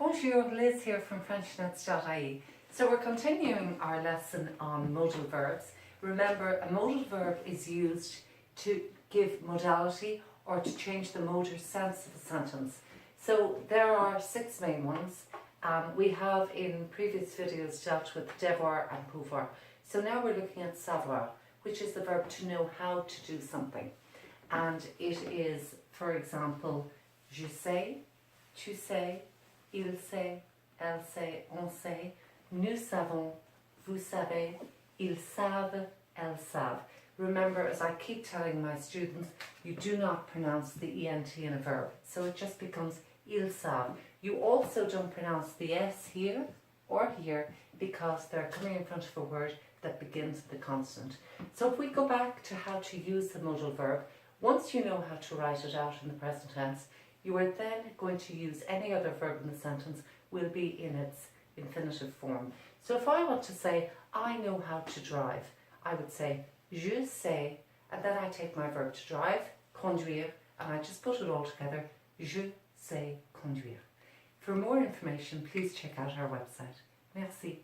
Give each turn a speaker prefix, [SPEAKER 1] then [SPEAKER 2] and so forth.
[SPEAKER 1] Bonjour, Liz here from Frenchnotes.ie. So we're continuing our lesson on modal verbs. Remember, a modal verb is used to give modality or to change the mode or sense of a sentence. So there are 6 main ones. We have in previous videos dealt with devoir and pouvoir. So now we're looking at savoir, which is the verb to know how to do something. And it is, for example, je sais, tu sais, il sait, elle sait, on sait, nous savons, vous savez, ils savent, elles savent. Remember, as I keep telling my students, you do not pronounce the ENT in a verb. So it just becomes ils savent. You also don't pronounce the S here or here because they're coming in front of a word that begins with a consonant. So if we go back to how to use the modal verb, once you know how to write it out in the present tense, you are then going to use any other verb in the sentence will be in its infinitive form. So if I want to say, I know how to drive, I would say, je sais, and then I take my verb to drive, conduire, and I just put it all together, je sais conduire. For more information, please check out our website. Merci.